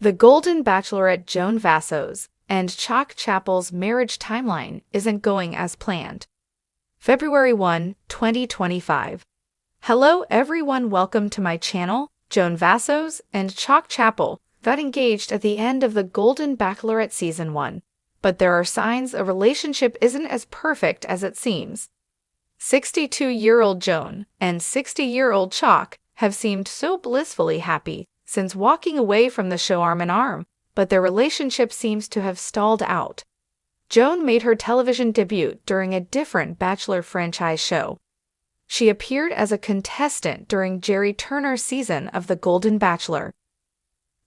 The Golden Bachelorette Joan Vassos and Chock Chapple's marriage timeline isn't going as planned. February 1, 2025. Hello everyone, welcome to my channel. Joan Vassos and Chock Chapple got engaged at the end of the Golden Bachelorette Season 1, but there are signs a relationship isn't as perfect as it seems. 62-year-old Joan and 60-year-old Chock have seemed so blissfully happy since walking away from the show arm in arm, but their relationship seems to have stalled out. Joan made her television debut during a different Bachelor franchise show. She appeared as a contestant during Jerry Turner's season of The Golden Bachelor.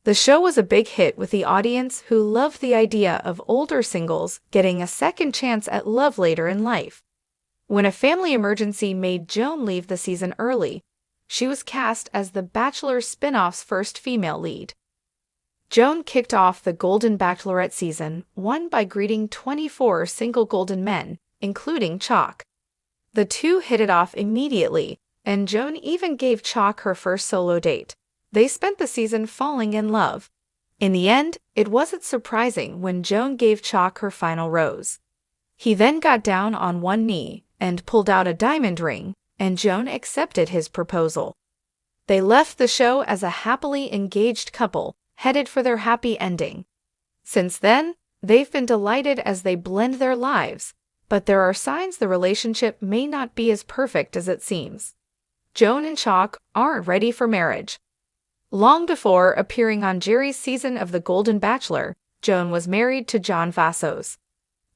The show was a big hit with the audience who loved the idea of older singles getting a second chance at love later in life. When a family emergency made Joan leave the season early, she was cast as the Bachelor spin-off's first female lead. Joan kicked off the Golden Bachelorette Season 1 by greeting 24 single golden men, including Chock. The two hit it off immediately, and Joan even gave Chock her first solo date. They spent the season falling in love. In the end, it wasn't surprising when Joan gave Chock her final rose. He then got down on one knee and pulled out a diamond ring, and Joan accepted his proposal. They left the show as a happily engaged couple, headed for their happy ending. Since then, they've been delighted as they blend their lives, but there are signs the relationship may not be as perfect as it seems. Joan and Chock aren't ready for marriage. Long before appearing on Jerry's season of The Golden Bachelor, Joan was married to Joan Vassos.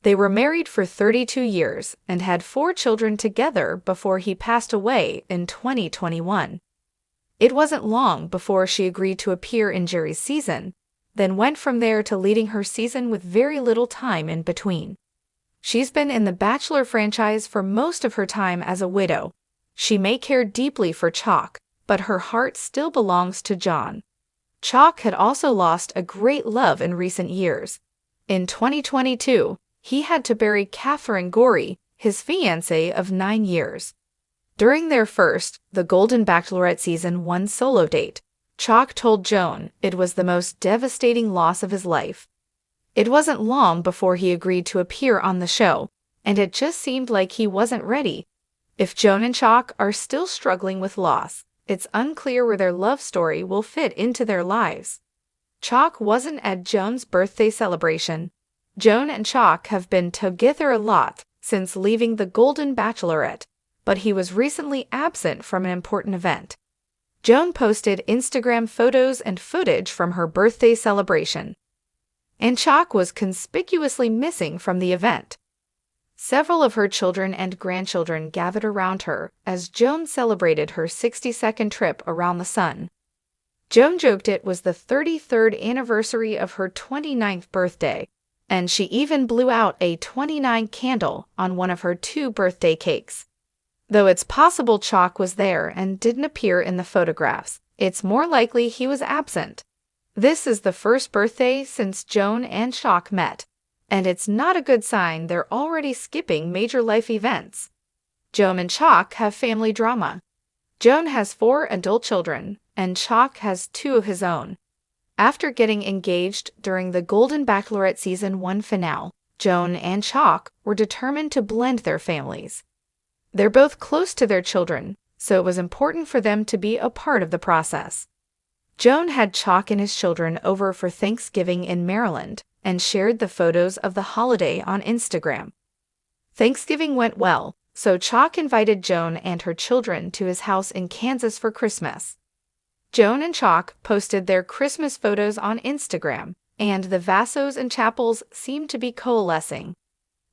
They were married for 32 years and had 4 children together before he passed away in 2021. It wasn't long before she agreed to appear in Jerry's season, then went from there to leading her season with very little time in between. She's been in the Bachelor franchise for most of her time as a widow. She may care deeply for Chock, but her heart still belongs to Joan. Chock had also lost a great love in recent years. In 2022, he had to bury Catherine Gorey, his fiancée of 9 years. During their first, The Golden Bachelorette Season 1 solo date, Chock told Joan it was the most devastating loss of his life. It wasn't long before he agreed to appear on the show, and it just seemed like he wasn't ready. If Joan and Chock are still struggling with loss, it's unclear where their love story will fit into their lives. Chock wasn't at Joan's birthday celebration. Joan and Chock have been together a lot since leaving The Golden Bachelorette, but he was recently absent from an important event. Joan posted Instagram photos and footage from her birthday celebration, and Chock was conspicuously missing from the event. Several of her children and grandchildren gathered around her as Joan celebrated her 62nd trip around the sun. Joan joked it was the 33rd anniversary of her 29th birthday, and she even blew out a 29 candle on one of her 2 birthday cakes. Though it's possible Chock was there and didn't appear in the photographs, it's more likely he was absent. This is the first birthday since Joan and Chock met, and it's not a good sign they're already skipping major life events. Joan and Chock have family drama. Joan has 4 adult children, and Chock has 2 of his own. After getting engaged during the Golden Bachelorette Season 1 finale, Joan and Chock were determined to blend their families. They're both close to their children, so it was important for them to be a part of the process. Joan had Chock and his children over for Thanksgiving in Maryland and shared the photos of the holiday on Instagram. Thanksgiving went well, so Chock invited Joan and her children to his house in Kansas for Christmas. Joan and Chock posted their Christmas photos on Instagram, and the Vassos and Chapples seemed to be coalescing.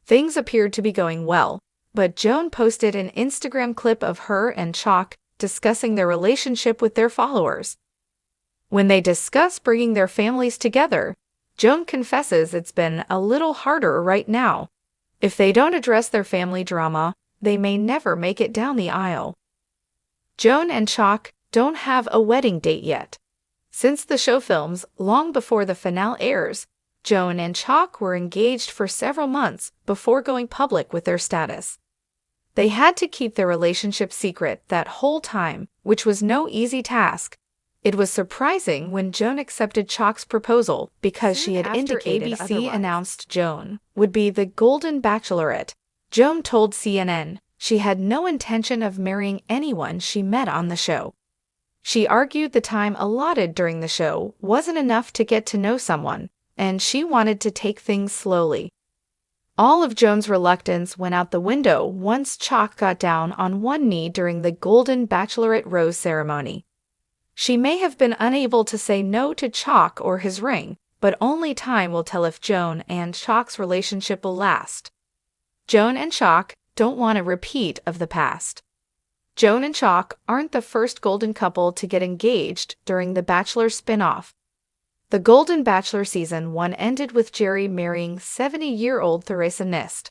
Things appeared to be going well, but Joan posted an Instagram clip of her and Chock discussing their relationship with their followers. When they discuss bringing their families together, Joan confesses it's been a little harder right now. If they don't address their family drama, they may never make it down the aisle. Joan and Chock don't have a wedding date yet. Since the show films long before the finale airs, Joan and Chock were engaged for several months before going public with their status. They had to keep their relationship secret that whole time, which was no easy task. It was surprising when Joan accepted Chock's proposal because she had indicated ABC announced Joan would be the Golden Bachelorette. Joan told CNN she had no intention of marrying anyone she met on the show. She argued the time allotted during the show wasn't enough to get to know someone, and she wanted to take things slowly. All of Joan's reluctance went out the window once Chock got down on one knee during the Golden Bachelorette rose ceremony. She may have been unable to say no to Chock or his ring, but only time will tell if Joan and Chock's relationship will last. Joan and Chock don't want a repeat of the past. Joan and Chock aren't the first golden couple to get engaged during the Bachelor spin-off. The Golden Bachelor Season 1 ended with Jerry marrying 70-year-old Theresa Nist.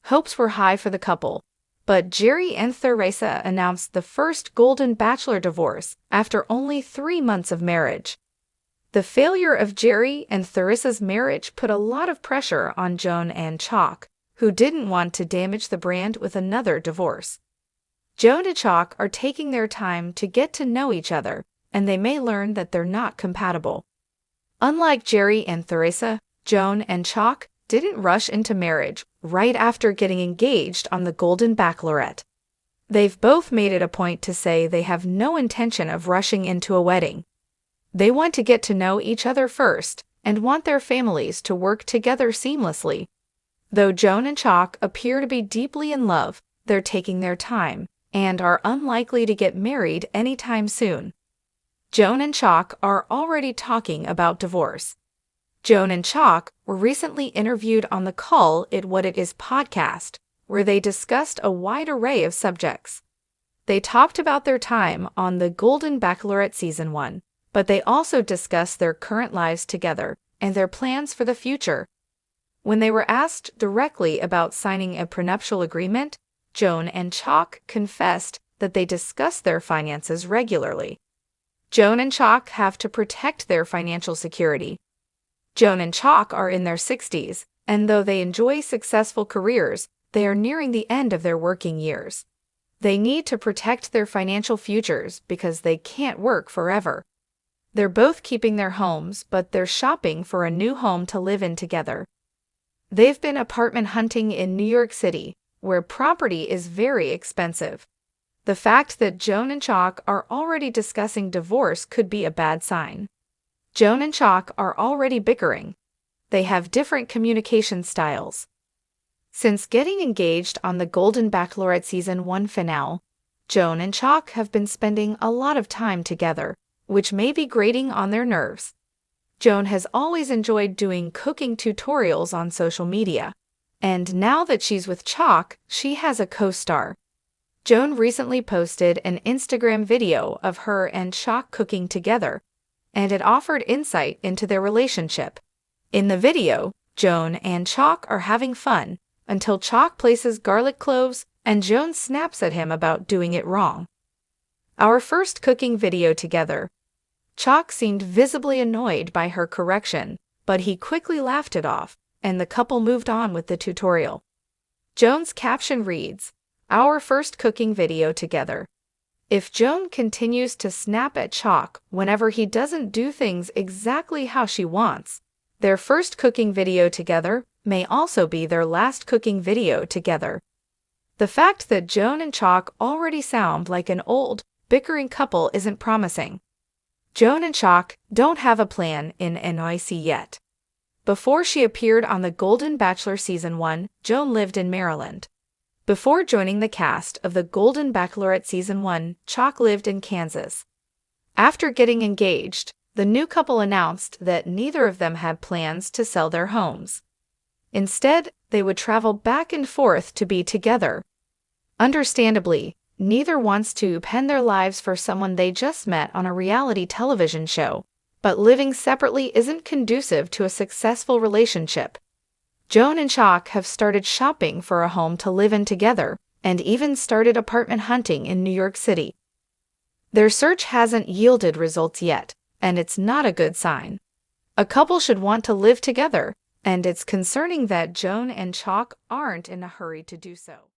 Hopes were high for the couple, but Jerry and Theresa announced the first Golden Bachelor divorce after only 3 months of marriage. The failure of Jerry and Theresa's marriage put a lot of pressure on Joan and Chock, who didn't want to damage the brand with another divorce. Joan and Chock are taking their time to get to know each other, and they may learn that they're not compatible. Unlike Jerry and Theresa, Joan and Chock didn't rush into marriage right after getting engaged on the Golden Bachelorette. They've both made it a point to say they have no intention of rushing into a wedding. They want to get to know each other first and want their families to work together seamlessly. Though Joan and Chock appear to be deeply in love, they're taking their time and are unlikely to get married anytime soon. Joan and Chock are already talking about divorce. Joan and Chock were recently interviewed on the Call It What It Is podcast, where they discussed a wide array of subjects. They talked about their time on the Golden Bachelorette Season 1, but they also discussed their current lives together and their plans for the future. When they were asked directly about signing a prenuptial agreement, Joan and Chock confessed that they discuss their finances regularly. Joan and Chock have to protect their financial security. Joan and Chock are in their 60s, and though they enjoy successful careers, they are nearing the end of their working years. They need to protect their financial futures because they can't work forever. They're both keeping their homes, but they're shopping for a new home to live in together. They've been apartment hunting in New York City, where property is very expensive. The fact that Joan and Chock are already discussing divorce could be a bad sign. Joan and Chock are already bickering. They have different communication styles. Since getting engaged on the Golden Bachelorette Season 1 finale, Joan and Chock have been spending a lot of time together, which may be grating on their nerves. Joan has always enjoyed doing cooking tutorials on social media, and now that she's with Chock, she has a co-star. Joan recently posted an Instagram video of her and Chock cooking together, and it offered insight into their relationship. In the video, Joan and Chock are having fun until Chock places garlic cloves and Joan snaps at him about doing it wrong. Our first cooking video together. Chock seemed visibly annoyed by her correction, but he quickly laughed it off, and the couple moved on with the tutorial. Joan's caption reads, "Our first cooking video together." If Joan continues to snap at Chock whenever he doesn't do things exactly how she wants, their first cooking video together may also be their last cooking video together. The fact that Joan and Chock already sound like an old, bickering couple isn't promising. Joan and Chock don't have a plan in NYC yet. Before she appeared on the Golden Bachelor Season 1, Joan lived in Maryland. Before joining the cast of the Golden Bachelorette Season 1, Chock lived in Kansas. After getting engaged, the new couple announced that neither of them had plans to sell their homes. Instead, they would travel back and forth to be together. Understandably, neither wants to pen their lives for someone they just met on a reality television show, but living separately isn't conducive to a successful relationship. Joan and Chock have started shopping for a home to live in together, and even started apartment hunting in New York City. Their search hasn't yielded results yet, and it's not a good sign. A couple should want to live together, and it's concerning that Joan and Chock aren't in a hurry to do so.